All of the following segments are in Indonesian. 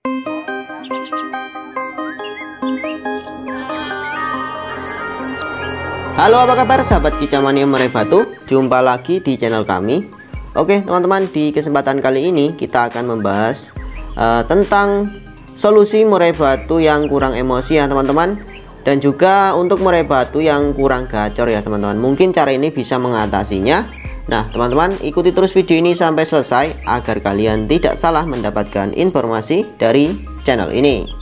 Halo, apa kabar sahabat Kicamania Murai Batu? Jumpa lagi di channel kami. Oke teman-teman, di kesempatan kali ini kita akan membahas tentang solusi murai batu yang kurang emosi ya teman-teman, dan juga untuk murai batu yang kurang gacor ya teman-teman. Mungkin cara ini bisa mengatasinya. Nah teman-teman, ikuti terus video ini sampai selesai agar kalian tidak salah mendapatkan informasi dari channel ini.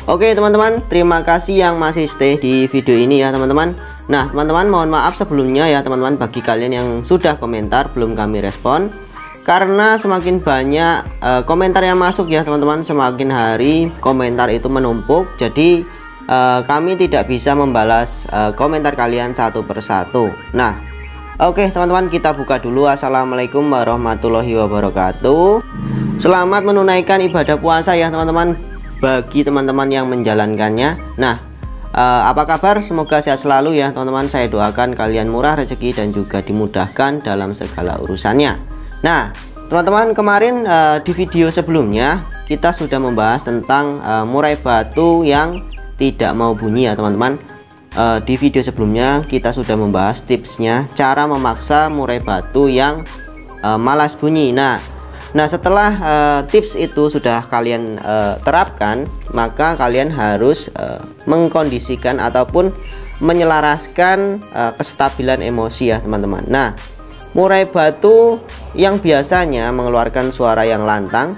Oke teman-teman, terima kasih yang masih stay di video ini ya teman-teman. Nah teman-teman, mohon maaf sebelumnya ya teman-teman bagi kalian yang sudah komentar belum kami respon, karena semakin banyak komentar yang masuk ya teman-teman, semakin hari komentar itu menumpuk, jadi kami tidak bisa membalas komentar kalian satu persatu. Nah oke teman-teman, kita buka dulu. Assalamualaikum warahmatullahi wabarakatuh. Selamat menunaikan ibadah puasa ya teman-teman bagi teman-teman yang menjalankannya. Nah apa kabar? Semoga sehat selalu ya teman-teman. Saya doakan kalian murah rezeki dan juga dimudahkan dalam segala urusannya. Nah teman-teman, kemarin di video sebelumnya kita sudah membahas tentang murai batu yang tidak mau bunyi ya teman-teman. Di video sebelumnya kita sudah membahas tipsnya cara memaksa murai batu yang malas bunyi. Nah setelah tips itu sudah kalian terapkan, maka kalian harus mengkondisikan ataupun menyelaraskan kestabilan emosi ya teman-teman. Nah murai batu yang biasanya mengeluarkan suara yang lantang,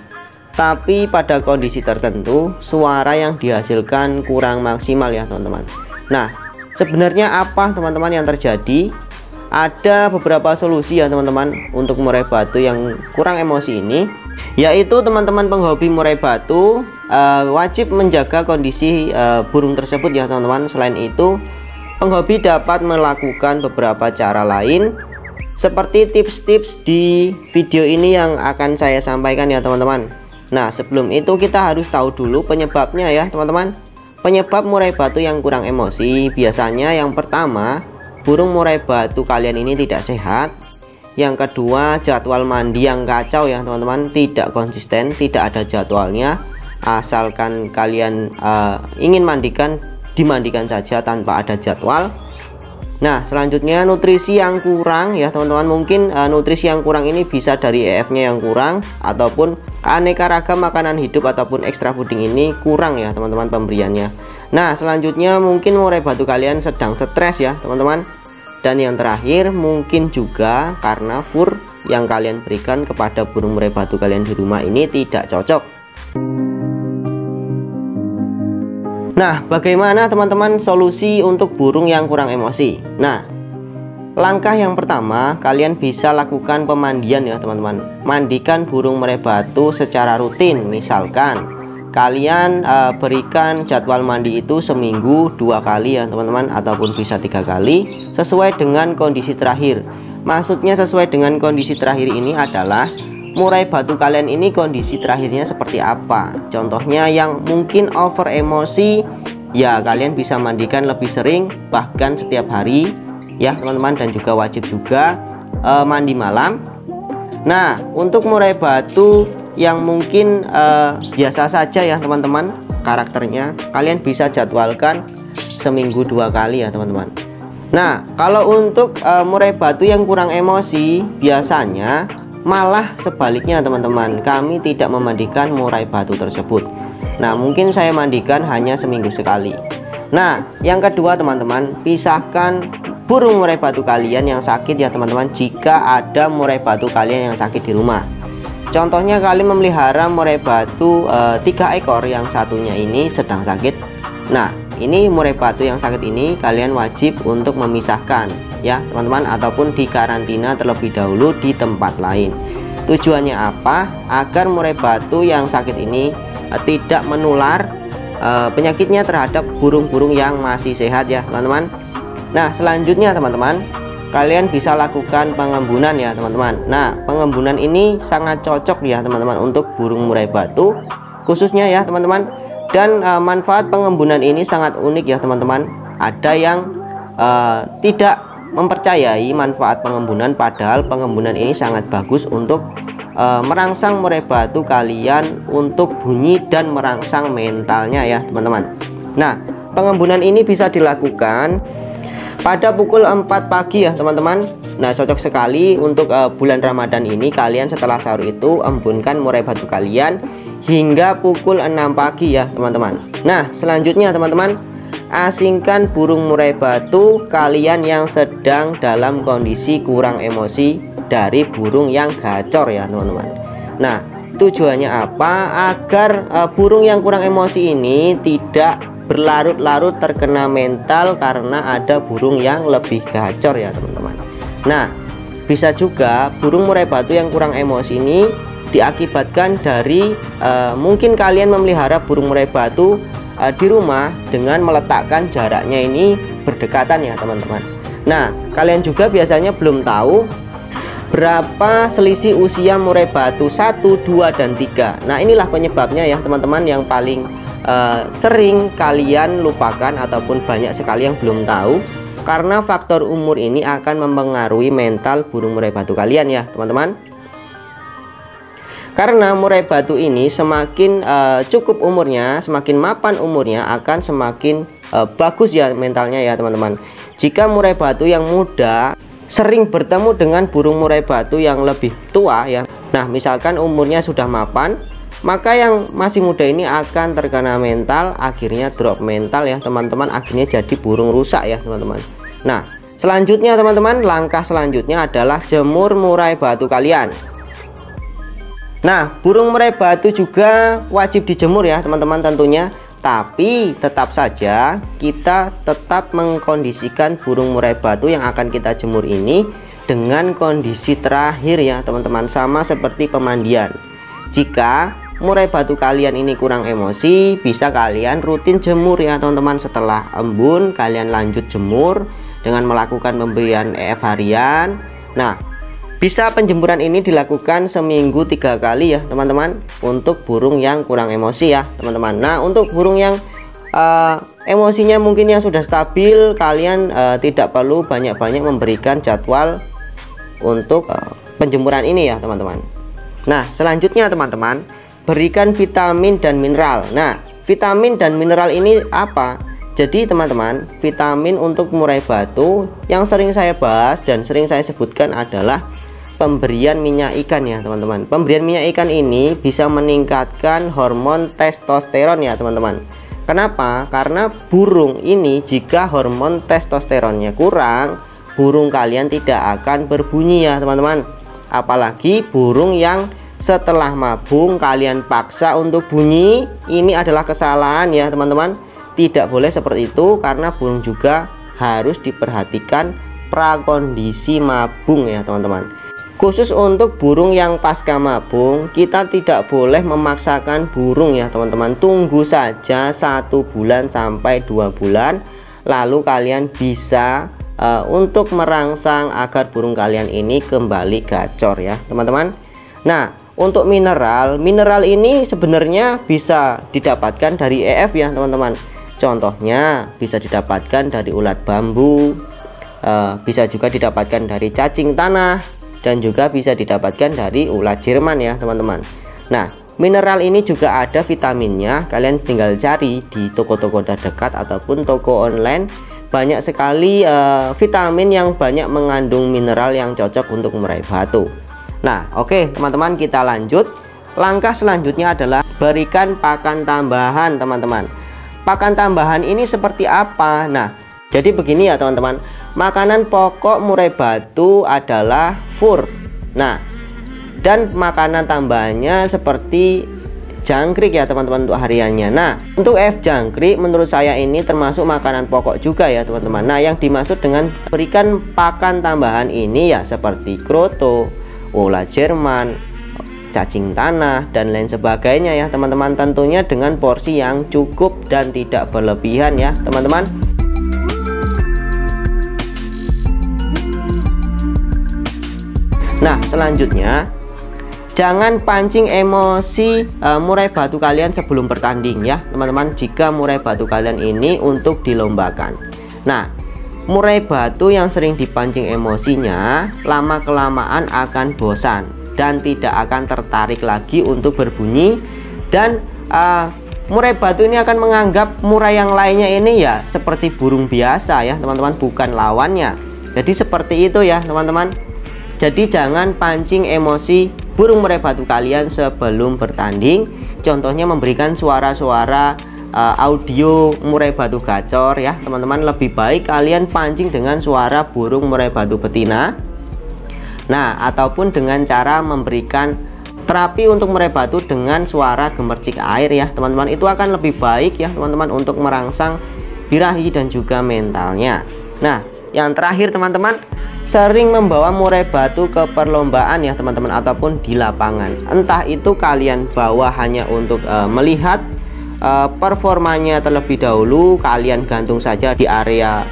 tapi pada kondisi tertentu suara yang dihasilkan kurang maksimal ya teman-teman. Nah sebenarnya apa teman-teman yang terjadi? Ada beberapa solusi ya teman-teman untuk murai batu yang kurang emosi ini, yaitu teman-teman penghobi murai batu wajib menjaga kondisi burung tersebut ya teman-teman. Selain itu, penghobi dapat melakukan beberapa cara lain seperti tips-tips di video ini yang akan saya sampaikan ya teman-teman. Nah sebelum itu kita harus tahu dulu penyebabnya ya teman-teman. Penyebab murai batu yang kurang emosi biasanya yang pertama, burung murai batu kalian ini tidak sehat. Yang kedua, jadwal mandi yang kacau ya teman-teman, tidak konsisten, tidak ada jadwalnya, asalkan kalian ingin mandikan, dimandikan saja tanpa ada jadwal. Nah selanjutnya, nutrisi yang kurang ya teman-teman. Mungkin nutrisi yang kurang ini bisa dari EF-nya yang kurang, ataupun aneka ragam makanan hidup ataupun extra fooding ini kurang ya teman-teman pemberiannya. Nah selanjutnya, mungkin murai batu kalian sedang stres ya teman-teman. Dan yang terakhir, mungkin juga karena fur yang kalian berikan kepada burung murai batu kalian di rumah ini tidak cocok. Nah bagaimana teman-teman solusi untuk burung yang kurang emosi? Nah langkah yang pertama, kalian bisa lakukan pemandian ya teman-teman. Mandikan burung murai batu secara rutin. Misalkan kalian berikan jadwal mandi itu seminggu 2 kali ya teman-teman, ataupun bisa 3 kali sesuai dengan kondisi terakhir. Maksudnya sesuai dengan kondisi terakhir ini adalah murai batu kalian ini kondisi terakhirnya seperti apa. Contohnya yang mungkin over emosi, ya kalian bisa mandikan lebih sering, bahkan setiap hari ya teman-teman, dan juga wajib juga mandi malam. Nah untuk murai batu yang mungkin biasa saja ya teman-teman karakternya, kalian bisa jadwalkan seminggu 2 kali ya teman-teman. Nah kalau untuk murai batu yang kurang emosi, biasanya malah sebaliknya teman-teman, kami tidak memandikan murai batu tersebut. Nah mungkin saya mandikan hanya seminggu sekali. Nah yang kedua teman-teman, pisahkan burung murai batu kalian yang sakit ya teman-teman, jika ada murai batu kalian yang sakit di rumah. Contohnya kalian memelihara murai batu 3 ekor, yang satunya ini sedang sakit. Nah ini murai batu yang sakit ini kalian wajib untuk memisahkan ya teman-teman, ataupun dikarantina terlebih dahulu di tempat lain. Tujuannya apa? Agar murai batu yang sakit ini tidak menular penyakitnya terhadap burung-burung yang masih sehat ya teman-teman. Nah, selanjutnya teman-teman, kalian bisa lakukan pengembunan ya teman-teman. Nah, pengembunan ini sangat cocok ya teman-teman untuk burung murai batu khususnya ya teman-teman. Dan manfaat pengembunan ini sangat unik ya teman-teman. Ada yang tidak mempercayai manfaat pengembunan, padahal pengembunan ini sangat bagus untuk merangsang murai batu kalian untuk bunyi dan merangsang mentalnya ya teman-teman. Nah, pengembunan ini bisa dilakukan pada pukul 4 pagi ya teman-teman. Nah, cocok sekali untuk bulan Ramadan ini. Kalian setelah sahur itu embunkan murai batu kalian hingga pukul 6 pagi ya teman-teman. Nah, selanjutnya teman-teman, asingkan burung murai batu kalian yang sedang dalam kondisi kurang emosi dari burung yang gacor ya teman-teman. Nah, tujuannya apa? Agar burung yang kurang emosi ini tidak berlarut-larut terkena mental karena ada burung yang lebih gacor ya teman-teman. Nah, bisa juga burung murai batu yang kurang emosi ini diakibatkan dari mungkin kalian memelihara burung murai batu di rumah dengan meletakkan jaraknya ini berdekatan ya teman-teman. Nah, kalian juga biasanya belum tahu berapa selisih usia murai batu 1, 2, dan 3. Nah, inilah penyebabnya ya teman-teman yang paling sering kalian lupakan ataupun banyak sekali yang belum tahu, karena faktor umur ini akan mempengaruhi mental burung murai batu kalian ya teman-teman. Karena murai batu ini semakin cukup umurnya, semakin mapan umurnya, akan semakin bagus ya mentalnya ya teman-teman. Jika murai batu yang muda sering bertemu dengan burung murai batu yang lebih tua ya, nah misalkan umurnya sudah mapan, maka yang masih muda ini akan terkena mental, akhirnya drop mental ya teman-teman, akhirnya jadi burung rusak ya teman-teman. Nah, selanjutnya teman-teman, langkah selanjutnya adalah jemur murai batu kalian. Nah, burung murai batu juga wajib dijemur ya teman-teman tentunya, tapi tetap saja kita tetap mengkondisikan burung murai batu yang akan kita jemur ini dengan kondisi terakhir ya teman-teman, sama seperti pemandian. Jika murai batu kalian ini kurang emosi, bisa kalian rutin jemur ya teman-teman. Setelah embun, kalian lanjut jemur dengan melakukan pemberian EF harian. Nah, bisa penjemuran ini dilakukan seminggu 3 kali ya teman-teman, untuk burung yang kurang emosi ya teman-teman. Nah, untuk burung yang emosinya mungkin yang sudah stabil, kalian tidak perlu banyak-banyak memberikan jadwal untuk penjemuran ini ya teman-teman. Nah, selanjutnya teman-teman, berikan vitamin dan mineral. Nah, vitamin dan mineral ini apa? Jadi teman-teman, vitamin untuk murai batu yang sering saya bahas dan sering saya sebutkan adalah pemberian minyak ikan ya teman-teman. Pemberian minyak ikan ini bisa meningkatkan hormon testosteron ya teman-teman. Kenapa? Karena burung ini jika hormon testosteronnya kurang, burung kalian tidak akan berbunyi ya teman-teman. Apalagi burung yang setelah mabung kalian paksa untuk bunyi, ini adalah kesalahan ya teman-teman. Tidak boleh seperti itu, karena burung juga harus diperhatikan prakondisi mabung ya teman-teman. Khusus untuk burung yang pasca mabung, kita tidak boleh memaksakan burung ya teman-teman. Tunggu saja 1 bulan sampai 2 bulan, lalu kalian bisa untuk merangsang agar burung kalian ini kembali gacor ya teman-teman. Nah, untuk mineral ini sebenarnya bisa didapatkan dari EF ya teman-teman. Contohnya bisa didapatkan dari ulat bambu, bisa juga didapatkan dari cacing tanah, dan juga bisa didapatkan dari ulat Jerman ya teman-teman. Nah, mineral ini juga ada vitaminnya, kalian tinggal cari di toko-toko terdekat ataupun toko online. Banyak sekali vitamin yang banyak mengandung mineral yang cocok untuk murai batu. Nah, oke teman-teman, kita lanjut. Langkah selanjutnya adalah berikan pakan tambahan teman-teman. Pakan tambahan ini seperti apa? Nah, jadi begini ya teman-teman. Makanan pokok murai batu adalah fur. Nah, dan makanan tambahannya seperti jangkrik ya teman-teman untuk hariannya. Nah, untuk jangkrik menurut saya ini termasuk makanan pokok juga ya teman-teman. Nah, yang dimaksud dengan berikan pakan tambahan ini ya seperti kroto, ulat Jerman, cacing tanah, dan lain sebagainya ya teman-teman. Tentunya dengan porsi yang cukup dan tidak berlebihan ya teman-teman. Nah, selanjutnya jangan pancing emosi murai batu kalian sebelum bertanding ya teman-teman, jika murai batu kalian ini untuk dilombakan. Nah, murai batu yang sering dipancing emosinya lama kelamaan akan bosan dan tidak akan tertarik lagi untuk berbunyi, dan murai batu ini akan menganggap murai yang lainnya ini ya seperti burung biasa ya teman-teman, bukan lawannya. Jadi seperti itu ya teman-teman. Jadi jangan pancing emosi burung murai batu kalian sebelum bertanding. Contohnya memberikan suara-suara audio murai batu gacor ya teman-teman. Lebih baik kalian pancing dengan suara burung murai batu betina. Nah, ataupun dengan cara memberikan terapi untuk murai batu dengan suara gemercik air ya teman-teman. Itu akan lebih baik ya teman-teman untuk merangsang birahi dan juga mentalnya. Nah, yang terakhir teman-teman, sering membawa murai batu ke perlombaan ya teman-teman, ataupun di lapangan. Entah itu kalian bawa hanya untuk melihat performanya terlebih dahulu, kalian gantung saja di area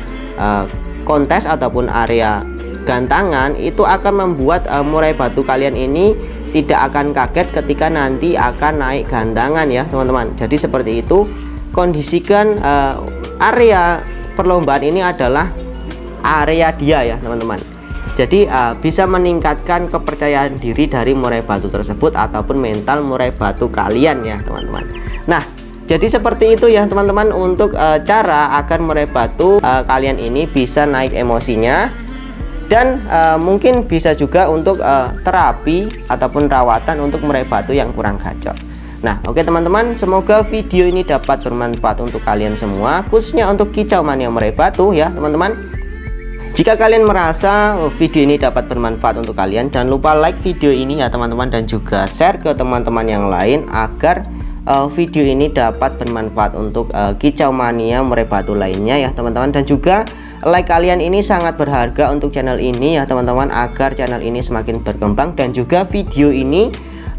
kontes ataupun area gantangan, itu akan membuat murai batu kalian ini tidak akan kaget ketika nanti akan naik gantangan ya teman-teman. Jadi seperti itu, kondisikan area perlombaan ini adalah area dia ya teman-teman. Jadi bisa meningkatkan kepercayaan diri dari murai batu tersebut ataupun mental murai batu kalian ya teman-teman. Nah, jadi seperti itu ya teman-teman untuk cara agar murai batu kalian ini bisa naik emosinya, dan mungkin bisa juga untuk terapi ataupun rawatan untuk murai batu yang kurang gacor. Nah, oke teman-teman, semoga video ini dapat bermanfaat untuk kalian semua, khususnya untuk kicau mania murai batu ya teman-teman. Jika kalian merasa video ini dapat bermanfaat untuk kalian, jangan lupa like video ini ya teman-teman, dan juga share ke teman-teman yang lain agar video ini dapat bermanfaat untuk kicau mania murai batu lainnya ya teman-teman. Dan juga like kalian ini sangat berharga untuk channel ini ya teman-teman, agar channel ini semakin berkembang dan juga video ini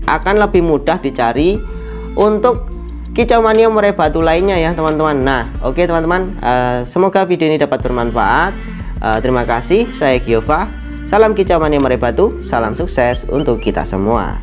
akan lebih mudah dicari untuk kicau mania murai batu lainnya ya teman-teman. Nah, oke teman-teman, semoga video ini dapat bermanfaat. Terima kasih, saya Giova. Salam kicau mania murai batu, salam sukses untuk kita semua.